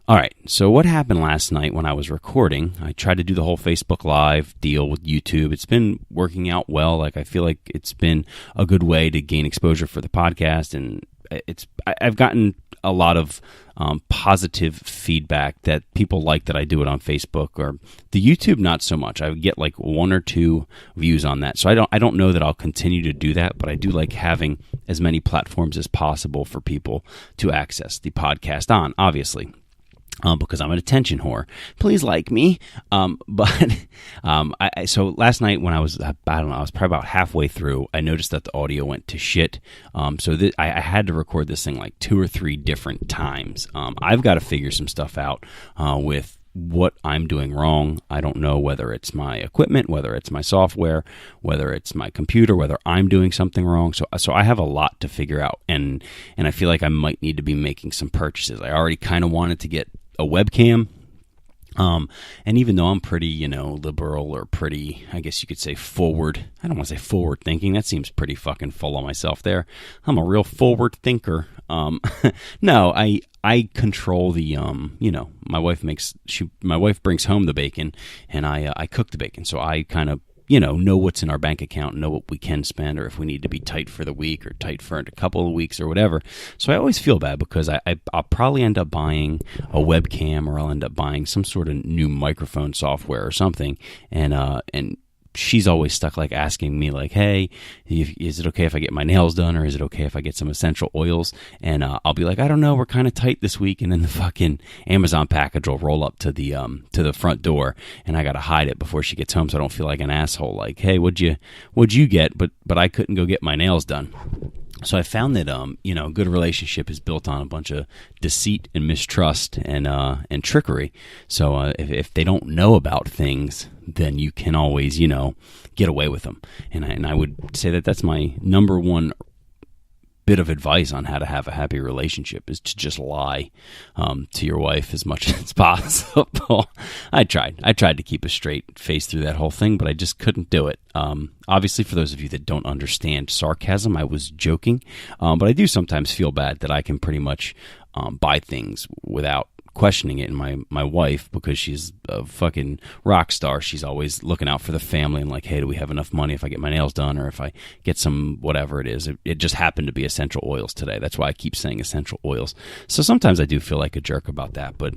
All right, so what happened last night when I was recording, I tried to do the whole Facebook Live deal with YouTube. It's been working out well. Like, I feel like it's been a good way to gain exposure for the podcast, and I've gotten a lot of positive feedback that people like that I do it on Facebook. Or the YouTube, not so much. I get like 1 or 2 views on that. So I don't know that I'll continue to do that, but I do like having as many platforms as possible for people to access the podcast on, obviously. Because I'm an attention whore. Please like me. So last night when I was probably about halfway through, I noticed that the audio went to shit. I had to record this thing like 2 or 3 different times. I've got to figure some stuff out with what I'm doing wrong. I don't know whether it's my equipment, whether it's my software, whether it's my computer, whether I'm doing something wrong. So I have a lot to figure out, and I feel like I might need to be making some purchases. I already kind of wanted to get a webcam, and even though I'm pretty, liberal, or pretty, I guess you could say forward. I don't want to say forward thinking. That seems pretty fucking full of myself there. I'm a real forward thinker. No, I control the, my wife brings home the bacon, and I cook the bacon. So I kind of, know what's in our bank account, know what we can spend, or if we need to be tight for the week or tight for a couple of weeks or whatever. So I always feel bad because I'll probably end up buying a webcam, or I'll end up buying some sort of new microphone software or something. And she's always stuck like asking me like, hey, is it okay if I get my nails done, or is it okay if I get some essential oils? And I'll be like, I don't know, we're kind of tight this week. And then the fucking Amazon package will roll up to the front door, and I got to hide it before she gets home so I don't feel like an asshole. Like, hey, what'd you get? But I couldn't go get my nails done. So I found that a good relationship is built on a bunch of deceit and mistrust and trickery. So if they don't know about things, then you can always get away with them. And I would say that that's my number one bit of advice on how to have a happy relationship, is to just lie to your wife as much as possible. I tried to keep a straight face through that whole thing, but I just couldn't do it. Obviously, for those of you that don't understand sarcasm, I was joking, but I do sometimes feel bad that I can pretty much buy things without questioning it. And my wife, because she's a fucking rock star, she's always looking out for the family and like, hey, do we have enough money if I get my nails done, or if I get some whatever it is. It just happened to be essential oils today. That's why I keep saying essential oils. So sometimes I do feel like a jerk about that, but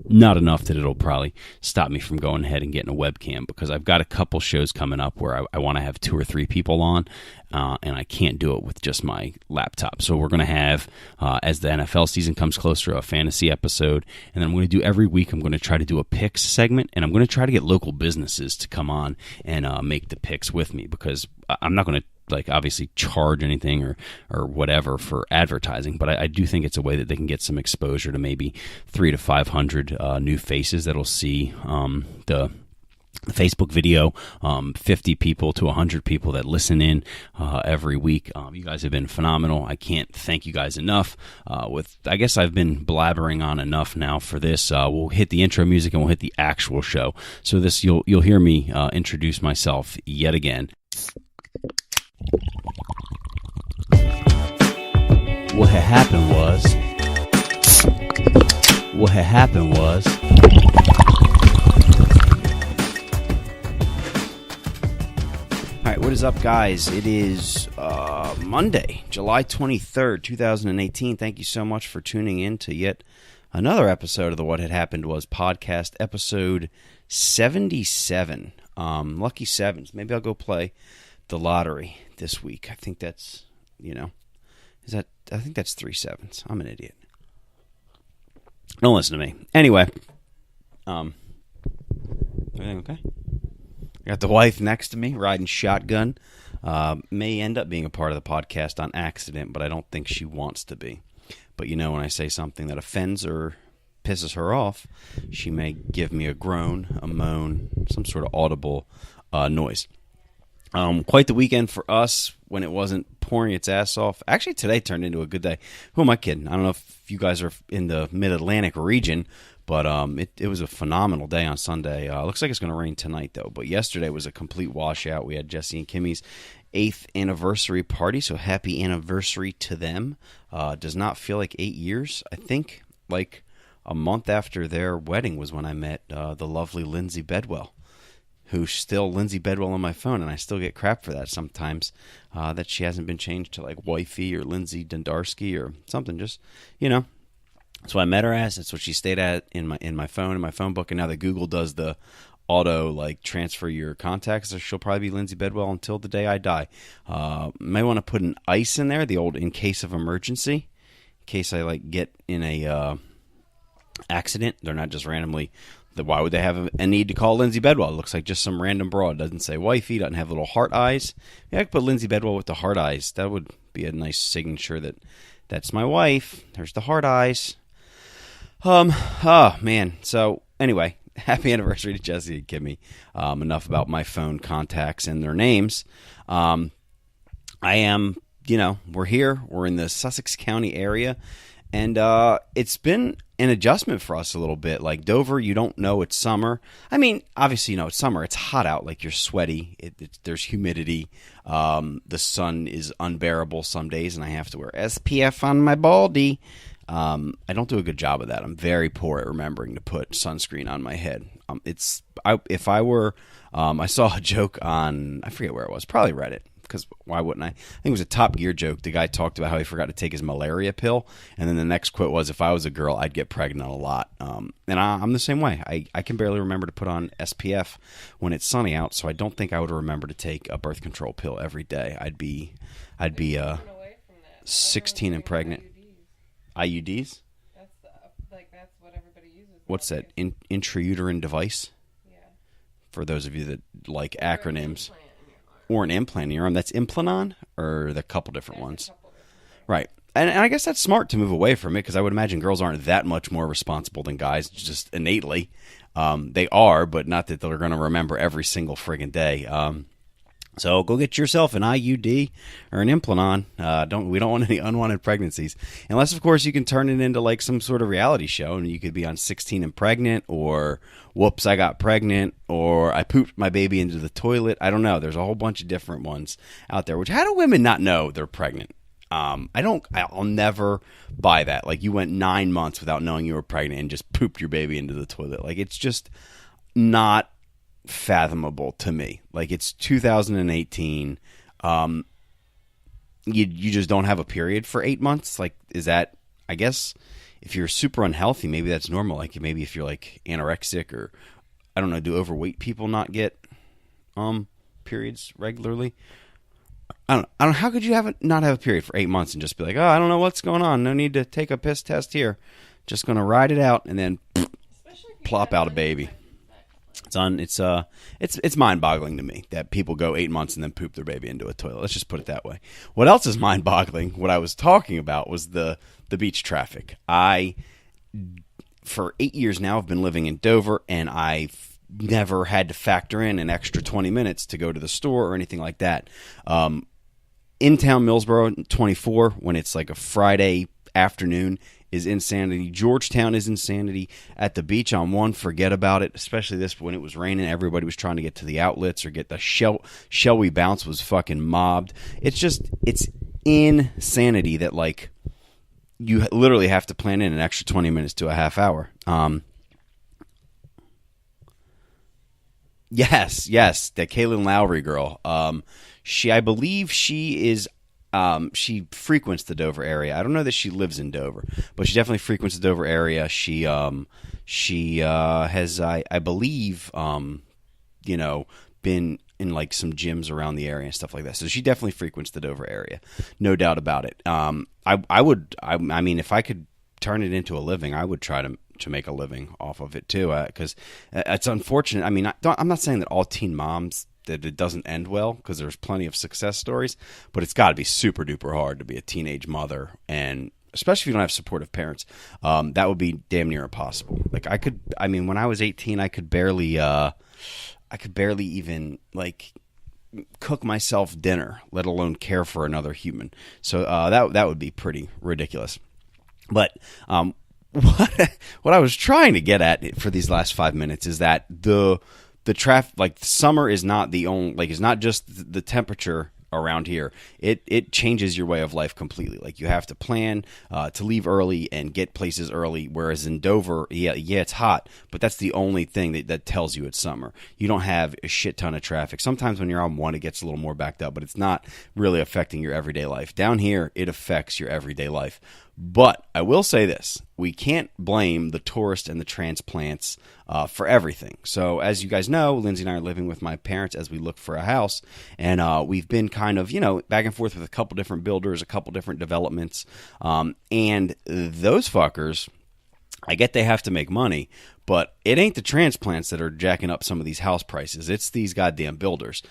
not enough that it'll probably stop me from going ahead and getting a webcam, because I've got a couple shows coming up where I want to have 2 or 3 people on, and I can't do it with just my laptop. So we're going to have, as the NFL season comes closer, a fantasy episode, and then I'm going to do every week, I'm going to try to do a picks segment, and I'm going to try to get local businesses to come on and make the picks with me, because I'm not going to obviously charge anything or whatever for advertising, but I do think it's a way that they can get some exposure to maybe 300 to 500 new faces that'll see the Facebook video, 50 people to 100 people that listen in every week. You guys have been phenomenal. I can't thank you guys enough. I guess I've been blabbering on enough now for this. We'll hit the intro music and we'll hit the actual show. So this you'll hear me introduce myself yet again. What had happened was all right, what is up, guys? It is Monday, July 23rd, 2018. Thank you so much for tuning in to yet another episode of the What Had Happened Was podcast, episode 77. Lucky sevens. Maybe I'll go play the lottery this week. I think that's, I think that's 3 sevens. I'm an idiot. Don't listen to me. Anyway, everything okay? I got the wife next to me riding shotgun. May end up being a part of the podcast on accident, but I don't think she wants to be. But when I say something that offends or pisses her off, she may give me a groan, a moan, some sort of audible noise. Quite the weekend for us when it wasn't pouring its ass off. Actually, today turned into a good day. Who am I kidding? I don't know if you guys are in the mid-Atlantic region, but it was a phenomenal day on Sunday. Looks like it's going to rain tonight, though. But yesterday was a complete washout. We had Jesse and Kimmy's 8th anniversary party, so happy anniversary to them. Does not feel like 8 years. I think, a month after their wedding was when I met the lovely Lindsay Bedwell, who's still Lindsay Bedwell on my phone, and I still get crap for that sometimes, that she hasn't been changed to like Wifey or Lindsay Dundarsky or something. Just, you know. So I met her as. That's what she stayed at in my phone book, and now that Google does the auto like transfer your contacts, so she'll probably be Lindsay Bedwell until the day I die. May want to put an ice in there, the old in case of emergency, in case I like get in a accident. They're not just randomly. Why would they have a need to call Lindsay Bedwell? It looks like just some random broad. Doesn't say wifey. Doesn't have little heart eyes. Yeah, I could put Lindsay Bedwell with the heart eyes. That would be a nice signature that that's my wife. There's the heart eyes. Oh man. So anyway, happy anniversary to Jesse and Kimmy. Enough about my phone contacts and their names. I am, we're here. We're in the Sussex County area, and it's been an adjustment for us a little bit. Like Dover, you don't know it's summer. I mean, obviously, it's summer. It's hot out. Like you're sweaty. There's humidity. The sun is unbearable some days, and I have to wear SPF on my baldy. I don't do a good job of that. I'm very poor at remembering to put sunscreen on my head. I saw a joke on, I forget where it was, probably Reddit, because why wouldn't I? I think it was a Top Gear joke. The guy talked about how he forgot to take his malaria pill, and then the next quote was, if I was a girl, I'd get pregnant a lot. And I'm the same way. I can barely remember to put on SPF when it's sunny out, so I don't think I would remember to take a birth control pill every day. I'd be 16 and pregnant. IUDs? That's what everybody uses. What's that? Intrauterine device? Yeah. For those of you that like acronyms. Or an implant in your arm. That's Implanon? Or the couple different ones? Right. And I guess that's smart to move away from it, because I would imagine girls aren't that much more responsible than guys, just innately. They are, but not that they're going to remember every single friggin' day. So go get yourself an IUD or an Implanon. We don't want any unwanted pregnancies, unless of course you can turn it into like some sort of reality show, and you could be on 16 and pregnant, or whoops, I got pregnant, or I pooped my baby into the toilet. I don't know. There's a whole bunch of different ones out there. Which, how do women not know they're pregnant? I'll never buy that. Like, you went 9 months without knowing you were pregnant and just pooped your baby into the toilet. Like, it's just not fathomable to me. Like, it's 2018. You just don't have a period for 8 months. Like, is that, I guess if you're super unhealthy, maybe that's normal. Like, maybe if you're like anorexic, or I don't know, do overweight people not get periods regularly? I don't know. How could you not have a period for 8 months and just be like, oh, I don't know what's going on. No need to take a piss test here. Just going to ride it out, and then plop out a baby. It's mind-boggling to me that people go 8 months and then poop their baby into a toilet. Let's just put it that way. What else is mind-boggling? What I was talking about was the beach traffic. For 8 years now, I've been living in Dover, and I've never had to factor in an extra 20 minutes to go to the store or anything like that. In town, Millsboro, 24, when it's like a Friday afternoon, is insanity. Georgetown is insanity. At the beach on 1, forget about it. Especially this, when it was raining, everybody was trying to get to the outlets or get the Shall We Bounce was fucking mobbed. It's insanity that, like, you literally have to plan in an extra 20 minutes to a half hour. Yes, that Kaylin Lowry girl. I believe she is. She frequents the Dover area. I don't know that she lives in Dover, but she definitely frequents the Dover area. She has, I believe, been in like some gyms around the area and stuff like that. So she definitely frequents the Dover area, no doubt about it. I mean, if I could turn it into a living, I would try to make a living off of it too, because it's unfortunate. I mean, I'm not saying that all teen moms, that it doesn't end well, because there's plenty of success stories, but it's got to be super duper hard to be a teenage mother, and especially if you don't have supportive parents. That would be damn near impossible. Like, when I was 18, I could barely even like cook myself dinner, let alone care for another human. So that would be pretty ridiculous. But what I was trying to get at for these last 5 minutes is that the traffic, like, summer is not the only, like, it's not just the temperature around here, it changes your way of life completely. Like you have to plan to leave early and get places early. Whereas in Dover, yeah, it's hot, but that's the only thing that tells you it's summer. You don't have a shit ton of traffic. Sometimes when you're on one, it gets a little more backed up, but it's not really affecting your everyday life. Down here, it affects your everyday life. But I will say this, we can't blame the tourists and the transplants for everything. So as you guys know, Lindsay and I are living with my parents as we look for a house. And we've been kind of, back and forth with a couple different builders, a couple different developments. And those fuckers, I get they have to make money, but it ain't the transplants that are jacking up some of these house prices. It's these goddamn builders.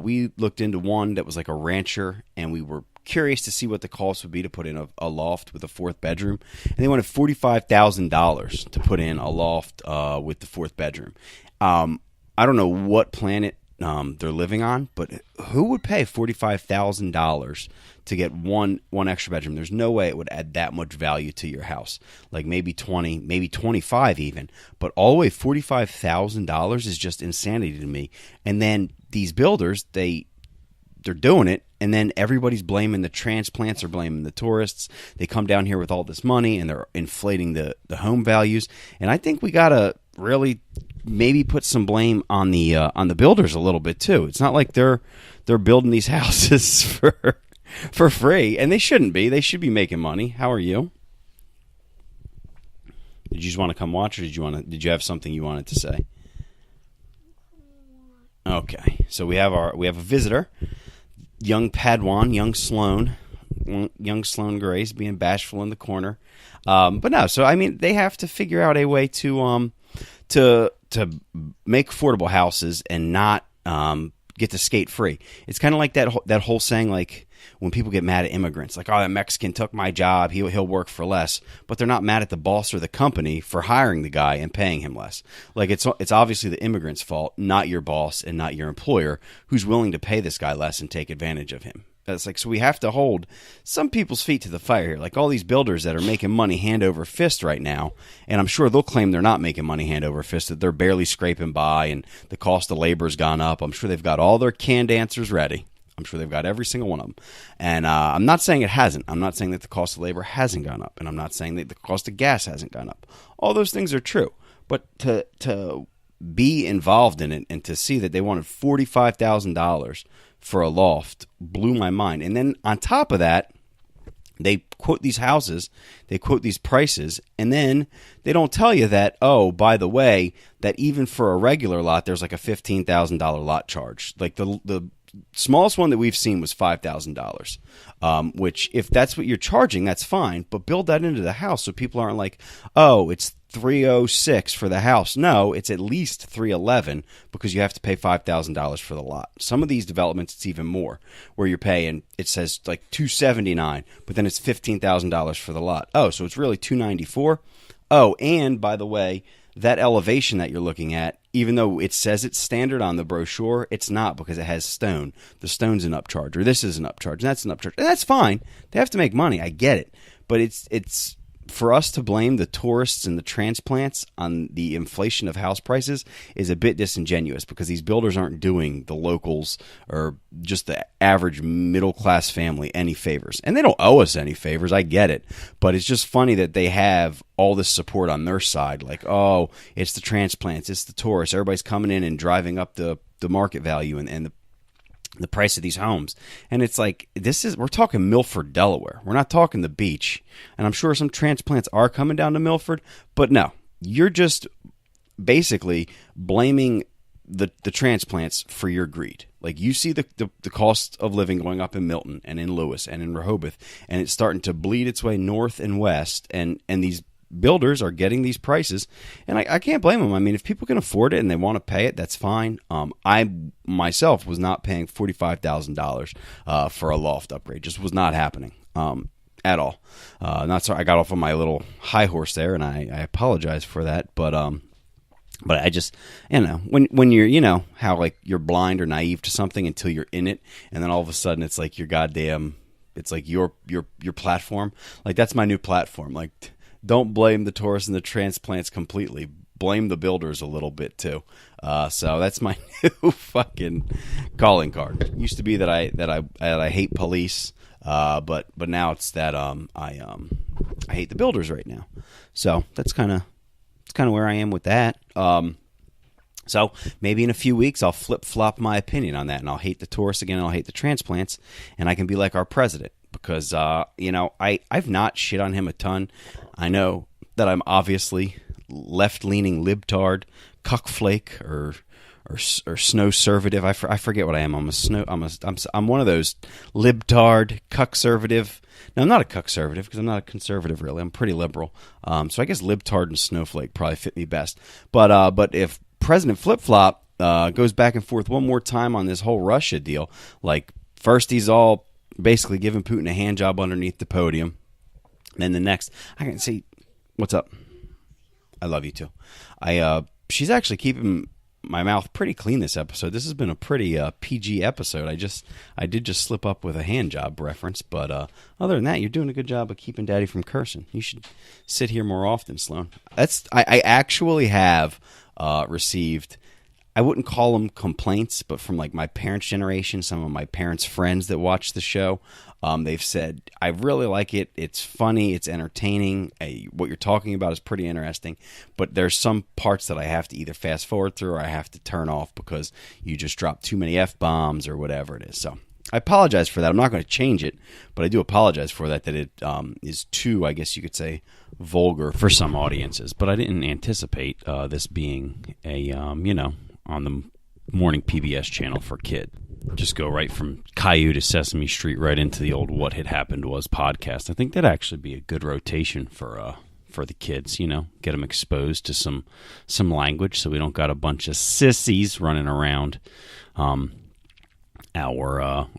We looked into one that was like a rancher, and we were curious to see what the cost would be to put in a loft with a fourth bedroom, and they wanted $45,000 to put in a loft with the fourth bedroom. I don't know what planet they're living on, but who would pay $45,000 to get one extra bedroom? There's no way it would add that much value to your house. Like maybe 20, maybe 25 even, but all the way $45,000 is just insanity to me. And then these builders, they're doing it, and then everybody's blaming the transplants or blaming the tourists. They come down here with all this money, and they're inflating the home values. And I think we got to really maybe put some blame on the builders a little bit too. It's not like they're building these houses for free, and they shouldn't be. They should be making money. How are you? Did you just want to come watch, or did you have something you wanted to say? Okay, so we have a visitor. Young Padawan, young Sloan Grace being bashful in the corner. But no, so I mean, they have to figure out a way to make affordable houses and not get to skate free. It's kind of like that whole saying, like when people get mad at immigrants, like, oh, that Mexican took my job, he'll work for less, but they're not mad at the boss or the company for hiring the guy and paying him less. Like it's obviously the immigrant's fault, not your boss and not your employer, who's willing to pay this guy less and take advantage of him. It's like, so we have to hold some people's feet to the fire here. Like all these builders that are making money hand over fist right now, and I'm sure they'll claim they're not making money hand over fist, that they're barely scraping by and the cost of labor's gone up. I'm sure they've got all their canned answers ready. I'm sure they've got every single one of them. And I'm not saying it hasn't. I'm not saying that the cost of labor hasn't gone up. And I'm not saying that the cost of gas hasn't gone up. All those things are true. But to be involved in it and to see that they wanted $45,000 for a loft blew my mind. And then on top of that, they quote these houses, they quote these prices, and then they don't tell you that, oh, by the way, that even for a regular lot, there's like a $15,000 lot charge. Like the smallest one that we've seen was $5,000, which if that's what you're charging, that's fine. But build that into the house so people aren't like, oh, it's $306 for the house. No, it's at least $311 because you have to pay $5,000 for the lot. Some of these developments, it's even more, where you're paying, it says like $279, but then it's $15,000 for the lot. Oh, so it's really $294. Oh, and by the way, that elevation that you're looking at, even though it says it's standard on the brochure, it's not, because it has stone. The stone's an upcharge, or this is an upcharge, and that's an upcharge. And that's fine. They have to make money. I get it. But it's for us to blame the tourists and the transplants on the inflation of house prices is a bit disingenuous, because these builders aren't doing the locals or just the average middle-class family any favors. And they don't owe us any favors. I get it. But it's just funny that they have all this support on their side. Like, oh, it's the transplants, it's the tourists. Everybody's coming in and driving up the market value and the price of these homes. And it's like, we're talking Milford, Delaware. We're not talking the beach. And I'm sure some transplants are coming down to Milford, but no, you're just basically blaming the transplants for your greed. Like, you see the cost of living going up in Milton and in Lewis and in Rehoboth, and it's starting to bleed its way north and west, and these builders are getting these prices, and I can't blame them. I mean, if people can afford it and they want to pay it, that's fine. I myself was not paying $45,000 for a loft upgrade. Just was not happening at all. Not sorry. I got off on my little high horse there, and I apologize for that. But I just, when you're, how like you're blind or naive to something until you're in it, and then all of a sudden it's like it's like your platform. Like, that's my new platform. Like, don't blame the tourists and the transplants completely. blame the builders a little bit too. So that's my new fucking calling card. It used to be that I hate police, but now it's that I hate the builders right now. So that's kind of where I am with that. So maybe in a few weeks I'll flip-flop my opinion on that, and I'll hate the tourists again, and I'll hate the transplants, and I can be like our president because, I've not shit on him a ton. I know that I'm obviously left-leaning libtard, cuckflake, or snow-servative. I forget what I am. I'm one of those libtard, cuck-servative. Now, I'm not a cuck-servative because I'm not a conservative, really. I'm pretty liberal. So I guess libtard and snowflake probably fit me best. But if President Flip-Flop goes back and forth one more time on this whole Russia deal. Like, first he's all basically giving Putin a hand job underneath the podium. Then the next, I can see, what's up? I love you too. She's actually keeping my mouth pretty clean this episode. This has been a pretty PG episode. I did just slip up with a hand job reference, but other than that, you're doing a good job of keeping Daddy from cursing. You should sit here more often, Sloan. I actually have received, I wouldn't call them complaints, but from like my parents' generation, some of my parents' friends that watch the show, they've said, I really like it. It's funny. It's entertaining. What you're talking about is pretty interesting, but there's some parts that I have to either fast forward through or I have to turn off because you just drop too many F-bombs or whatever it is. So I apologize for that. I'm not going to change it, but I do apologize for that it is too, I guess you could say, vulgar for some audiences. But I didn't anticipate this being a, on the morning PBS channel for kid. Just go right from Caillou to Sesame Street right into the old What Had Happened Was podcast. I think that'd actually be a good rotation for the kids, get them exposed to some language so we don't got a bunch of sissies running around our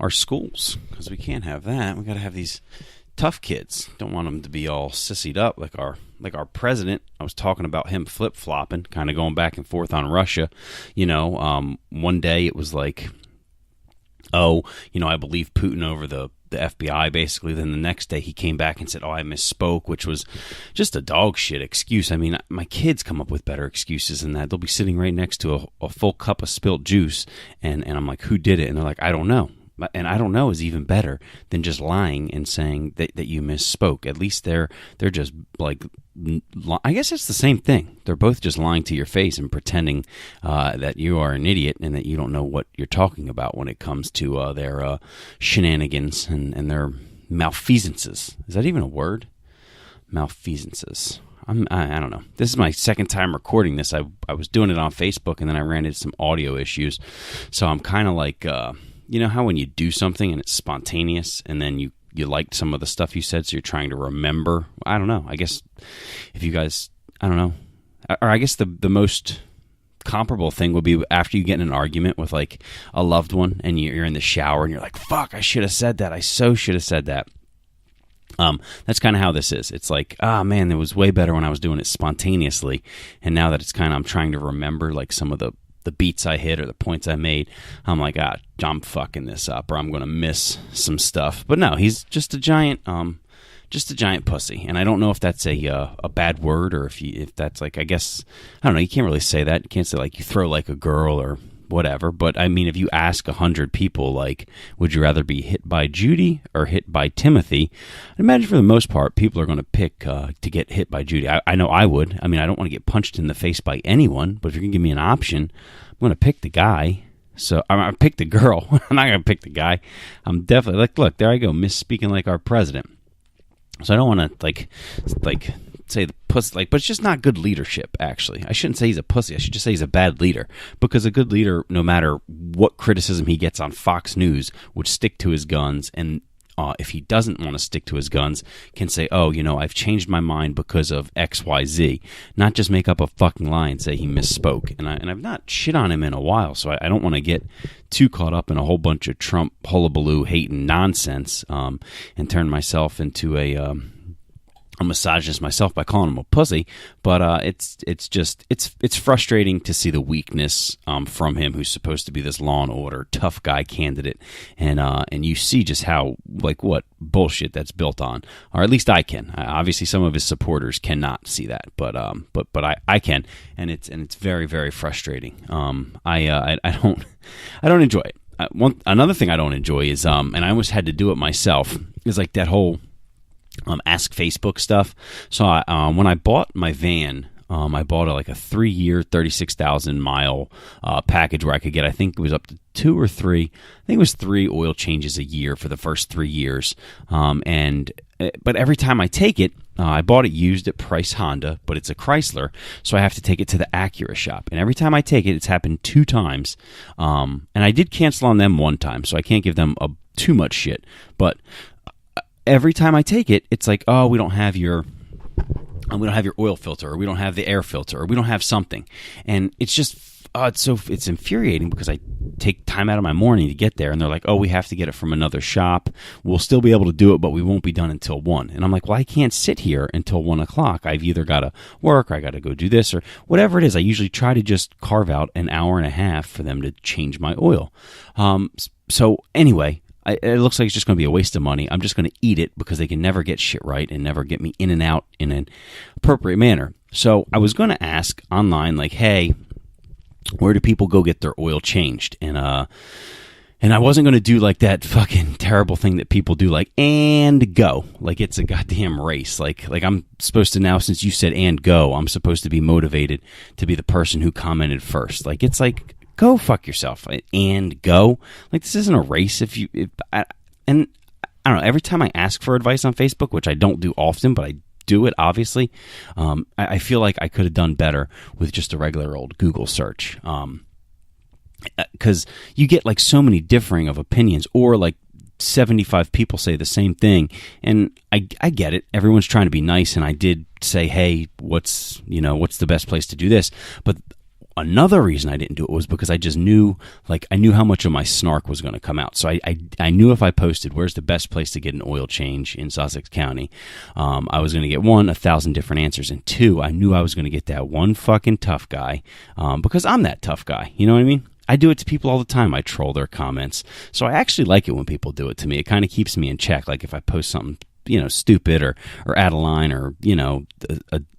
schools, because we can't have that. We got to have these tough kids. Don't want them to be all sissied up like our president. I was talking about him flip-flopping, kind of going back and forth on Russia. One day it was like, I believe Putin over the FBI, basically. Then the next day he came back and said, I misspoke, which was just a dog shit excuse. I mean, my kids come up with better excuses than that. They'll be sitting right next to a full cup of spilt juice, and I'm like, who did it? And they're like, I don't know. And I don't know is even better than just lying and saying that you misspoke. At least they're just like, I guess it's the same thing. They're both just lying to your face and pretending that you are an idiot and that you don't know what you're talking about when it comes to their shenanigans and their malfeasances. Is that even a word? Malfeasances. I don't know. This is my second time recording this. I was doing it on Facebook and then I ran into some audio issues. So I'm kind of like... you know how when you do something and it's spontaneous and then you liked some of the stuff you said, so you're trying to remember? I don't know. I guess if you guys, I don't know. Or I guess the most comparable thing would be after you get in an argument with like a loved one and you're in the shower and you're like, fuck, I should have said that. I so should have said that. That's kind of how this is. It's like, man, it was way better when I was doing it spontaneously. And now that it's kind of, I'm trying to remember like some of the beats I hit or the points I made, I'm like, I'm fucking this up or I'm going to miss some stuff. But no, he's just a giant pussy. And I don't know if that's a bad word or if that's like, I guess, I don't know. You can't really say that. You can't say like you throw like a girl or whatever. But I mean, if you ask 100 people, like, would you rather be hit by Judy or hit by Timothy? I imagine for the most part, people are going to pick to get hit by Judy. I know I would. I mean, I don't want to get punched in the face by anyone, but if you're going to give me an option, I'm going to pick the guy. So I'm going to pick the girl. I'm not going to pick the guy. I'm definitely like, look, there I go, misspeaking like our president. So I don't want to like say the pussy, like, but it's just not good leadership. Actually, I shouldn't say he's a pussy. I should just say he's a bad leader, because a good leader, no matter what criticism he gets on Fox News, would stick to his guns. And if he doesn't want to stick to his guns, can say, I've changed my mind because of XYZ, not just make up a fucking lie and say he misspoke. And I've not shit on him in a while, so I don't want to get too caught up in a whole bunch of Trump hullabaloo hating nonsense and turn myself into a misogynist myself by calling him a pussy, but it's frustrating to see the weakness from him, who's supposed to be this law and order tough guy candidate, and you see just how, like, what bullshit that's built on, or at least I can. Obviously, some of his supporters cannot see that, but I can, and it's very, very frustrating. I don't enjoy it. Another thing I don't enjoy is and I almost had to do it myself, is like that whole Ask Facebook stuff. So when I bought my van, I bought like a 3-year, 36,000 mile package where I could get, I think it was up to 2 or 3. I think it was 3 oil changes a year for the first 3 years. But every time I take it, I bought it used at Price Honda, but it's a Chrysler, so I have to take it to the Acura shop. And every time I take it, it's happened 2 times. And I did cancel on them 1 time, so I can't give them too much shit. But every time I take it, it's like, oh, we don't have your oil filter, or we don't have the air filter, or we don't have something. And it's just, it's infuriating, because I take time out of my morning to get there, and they're like, oh, we have to get it from another shop. We'll still be able to do it, but we won't be done until 1. And I'm like, well, I can't sit here until 1 o'clock. I've either got to work, or I got to go do this, or whatever it is. I usually try to just carve out an hour and a half for them to change my oil. So anyway, it looks like it's just going to be a waste of money. I'm just going to eat it, because they can never get shit right and never get me in and out in an appropriate manner. So I was going to ask online, like, hey, where do people go get their oil changed? And I wasn't going to do like that fucking terrible thing that people do, like, and go. Like it's a goddamn race. Like I'm supposed to now, since you said and go, I'm supposed to be motivated to be the person who commented first. Like, it's like, go fuck yourself and go. Like, this isn't a race. I don't know. Every time I ask for advice on Facebook, which I don't do often, but I do it, obviously, I feel like I could have done better with just a regular old Google search. Because you get like so many differing of opinions, or like 75 people say the same thing, and I get it. Everyone's trying to be nice, and I did say, hey, what's the best place to do this? But another reason I didn't do it was because I just knew, I knew how much of my snark was going to come out. So I knew if I posted, where's the best place to get an oil change in Sussex County, I was going to get 1,000 different answers, and 2, I knew I was going to get that one fucking tough guy, because I'm that tough guy. You know what I mean? I do it to people all the time. I troll their comments. So I actually like it when people do it to me. It kind of keeps me in check. Like if I post something, stupid or add a line, or,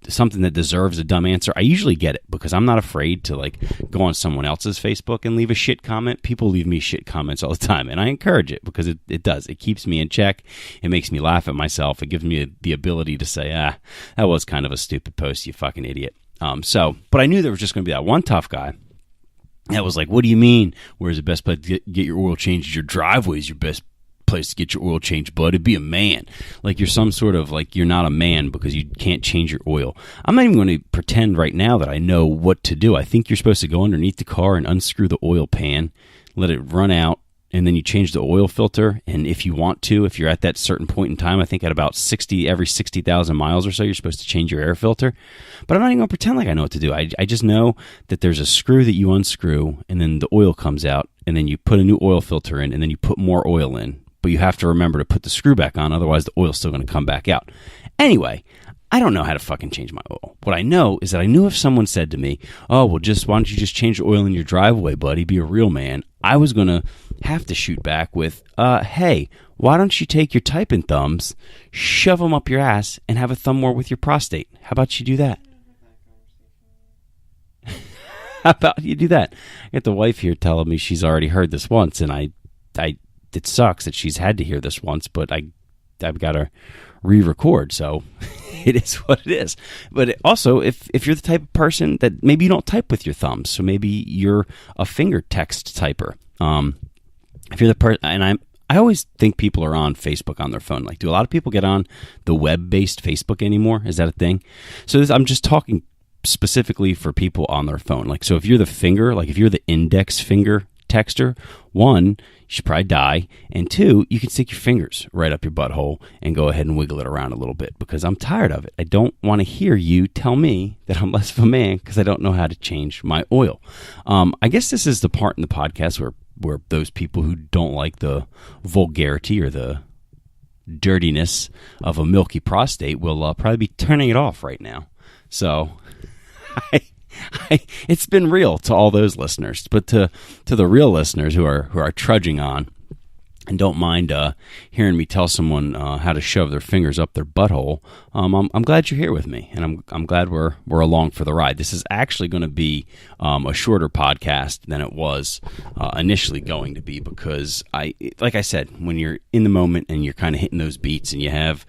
something that deserves a dumb answer, I usually get it, because I'm not afraid to go on someone else's Facebook and leave a shit comment. People leave me shit comments all the time, and I encourage it, because it does. It keeps me in check. It makes me laugh at myself. It gives me the ability to say, that was kind of a stupid post, you fucking idiot. But I knew there was just going to be that one tough guy that was like, what do you mean? Where's the best place to get your oil changed? Your driveway is your best place to get your oil changed, bud. Be a man. Like you're some sort of, you're not a man because you can't change your oil. I'm not even going to pretend right now that I know what to do. I think you're supposed to go underneath the car and unscrew the oil pan, let it run out, and then you change the oil filter. And if you want to, if you're at that certain point in time, I think at about every 60,000 miles or so, you're supposed to change your air filter. But I'm not even going to pretend like I know what to do. I just know that there's a screw that you unscrew, and then the oil comes out, and then you put a new oil filter in, and then you put more oil in. But you have to remember to put the screw back on, otherwise the oil's still going to come back out. Anyway, I don't know how to fucking change my oil. What I know is that I knew if someone said to me, oh, well, why don't you just change the oil in your driveway, buddy, be a real man, I was going to have to shoot back with, hey, why don't you take your typing thumbs, shove them up your ass, and have a thumb war with your prostate? How about you do that? How about you do that? I got the wife here telling me she's already heard this once, and it sucks that she's had to hear this once, but I've got to re-record, so it is what it is. But also, if you're the type of person that maybe you don't type with your thumbs, so maybe you're a finger text typer. If you're the person, and I always think people are on Facebook on their phone. Do a lot of people get on the web-based Facebook anymore? Is that a thing? So I'm just talking specifically for people on their phone. So if you're the finger, if you're the index finger texter, 1, you should probably die, and 2, you can stick your fingers right up your butthole and go ahead and wiggle it around a little bit, because I'm tired of it. I don't want to hear you tell me that I'm less of a man because I don't know how to change my oil. I guess this is the part in the podcast where those people who don't like the vulgarity or the dirtiness of a milky prostate will probably be turning it off right now. So it's been real to all those listeners, but to the real listeners who are trudging on and don't mind hearing me tell someone how to shove their fingers up their butthole, I'm glad you're here with me, and I'm glad we're along for the ride. This is actually going to be a shorter podcast than it was initially going to be, because like I said, when you're in the moment and you're kind of hitting those beats and you have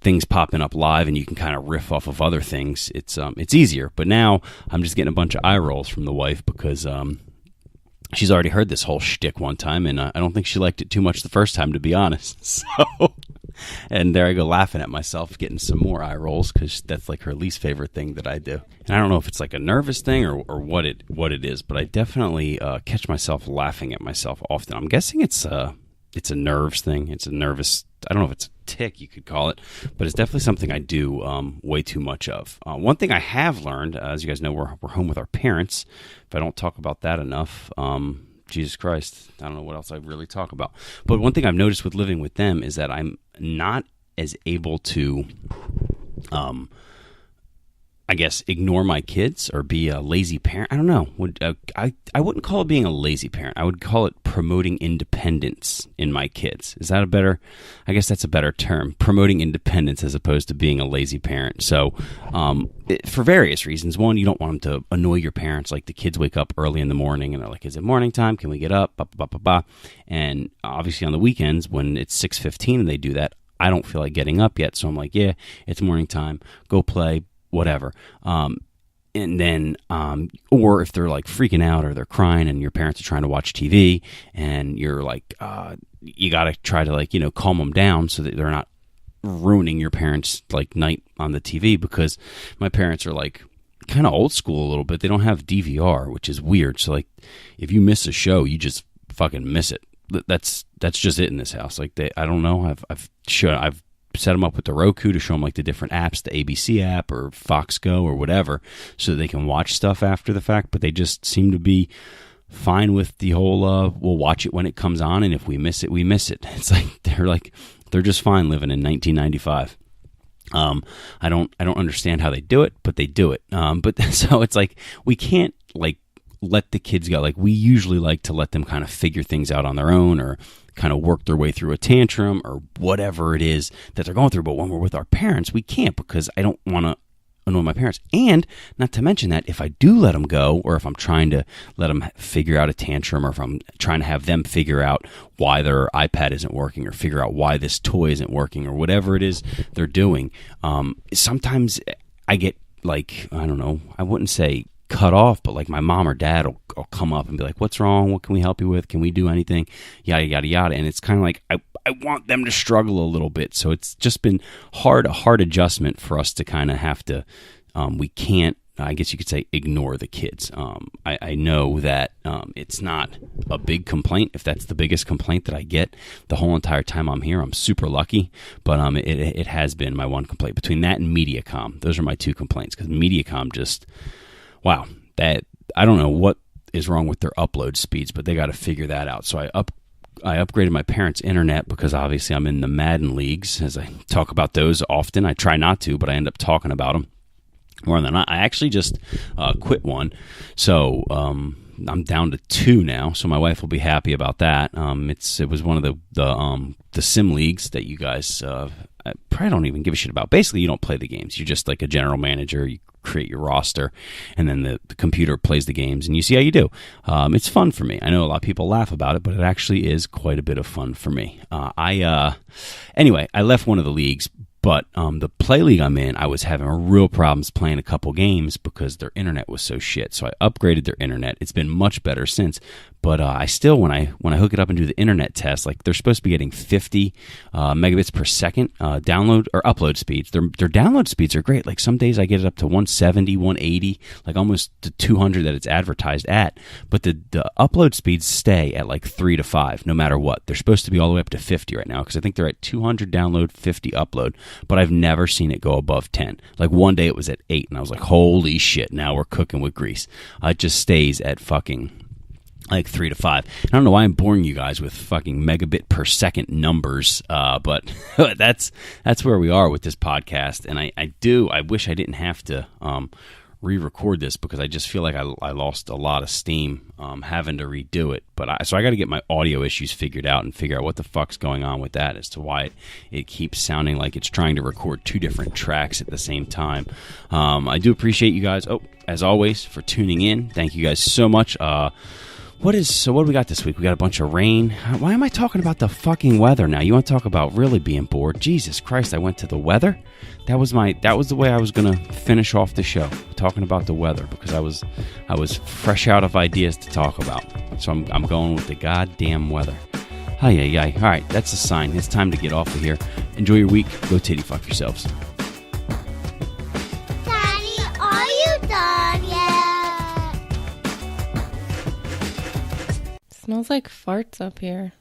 things popping up live and you can kind of riff off of other things, it's easier. But now I'm just getting a bunch of eye rolls from the wife because she's already heard this whole shtick one time, and I don't think she liked it too much the first time, to be honest. So, and there I go laughing at myself, getting some more eye rolls, because that's like her least favorite thing that I do. And I don't know if it's like a nervous thing or what it is, but I definitely catch myself laughing at myself often. I'm guessing it's a nerves thing. It's a nervous, I don't know if it's a tick you could call it, but it's definitely something I do way too much of. One thing I have learned, as you guys know, we're home with our parents. If I don't talk about that enough, Jesus Christ, I don't know what else I really talk about. But one thing I've noticed with living with them is that I'm not as able to I guess, ignore my kids or be a lazy parent. I don't know. I wouldn't call it being a lazy parent. I would call it promoting independence in my kids. Is that I guess that's a better term, promoting independence as opposed to being a lazy parent. So for various reasons. One, you don't want them to annoy your parents. Like the kids wake up early in the morning and they're like, is it morning time? Can we get up? Bah, bah, bah, bah, bah. And obviously on the weekends when it's 6:15 and they do that, I don't feel like getting up yet. So I'm like, yeah, it's morning time. Go play. Whatever. And then, or if they're like freaking out or they're crying and your parents are trying to watch TV and you're like, you got to try to like, calm them down so that they're not ruining your parents' like night on the TV, because my parents are like kind of old school a little bit. They don't have DVR, which is weird. So like if you miss a show, you just fucking miss it. That's just it in this house. Like I don't know. I've set them up with the Roku to show them like the different apps, the ABC app or Fox Go or whatever, so they can watch stuff after the fact. But they just seem to be fine with the whole we'll watch it when it comes on, and if we miss it, we miss it. It's like they're just fine living in 1995. I don't understand how they do it, but they do it. But so it's like we can't like let the kids go. Like we usually like to let them kind of figure things out on their own or kind of work their way through a tantrum or whatever it is that they're going through. But when we're with our parents, we can't, because I don't want to annoy my parents. And not to mention that if I do let them go, or if I'm trying to let them figure out a tantrum, or if I'm trying to have them figure out why their iPad isn't working, or figure out why this toy isn't working, or whatever it is they're doing, sometimes I get like, I don't know, I wouldn't say cut off, but like my mom or dad will come up and be like, what's wrong? What can we help you with? Can we do anything? Yada, yada, yada. And it's kind of like, I want them to struggle a little bit. So it's just been a hard adjustment for us to kind of have to, we can't, I guess you could say, ignore the kids. I know that it's not a big complaint. If that's the biggest complaint that I get the whole entire time I'm here, I'm super lucky. But it has been my one complaint. Between that and Mediacom, those are my two complaints, because Mediacom just... wow, that I don't know what is wrong with their upload speeds, but they got to figure that out. So I upgraded my parents' internet, because obviously I'm in the Madden leagues, as I talk about those often. I try not to, but I end up talking about them more than not. I actually just quit one, so I'm down to 2 now. So my wife will be happy about that. It was one of the sim leagues that you guys probably don't even give a shit about. Basically, you don't play the games. You're just like a general manager. You create your roster, and then the computer plays the games, and you see how you do. It's fun for me. I know a lot of people laugh about it, but it actually is quite a bit of fun for me. Anyway, I left one of the leagues, but the play league I'm in, I was having real problems playing a couple games because their internet was so shit. So I upgraded their internet. It's been much better since. But I still, when I hook it up and do the internet test, like they're supposed to be getting 50 megabits per second download or upload speeds. Their download speeds are great. Like some days I get it up to 170, 180, like almost to 200 that it's advertised at. But the upload speeds stay at like 3 to 5, no matter what. They're supposed to be all the way up to 50 right now, because I think they're at 200 download, 50 upload. But I've never seen it go above 10. Like one day it was at 8, and I was like, holy shit, now we're cooking with grease. It just stays at fucking like 3 to 5. I don't know why I'm boring you guys with fucking megabit per second numbers, but that's where we are with this podcast. And I wish I didn't have to re-record this, because I just feel like I lost a lot of steam having to redo it. But so I got to get my audio issues figured out and figure out what the fuck's going on with that as to why it keeps sounding like it's trying to record 2 different tracks at the same time. I do appreciate you guys, as always, for tuning in. Thank you guys so much. What do we got this week? We got a bunch of rain. Why am I talking about the fucking weather now? You want to talk about really being bored? Jesus Christ, I went to the weather? That was the way I was going to finish off the show, talking about the weather, because I was fresh out of ideas to talk about. So I'm going with the goddamn weather. Ay. All right, that's a sign. It's time to get off of here. Enjoy your week. Go titty fuck yourselves. Daddy, are you done yet? Smells like farts up here.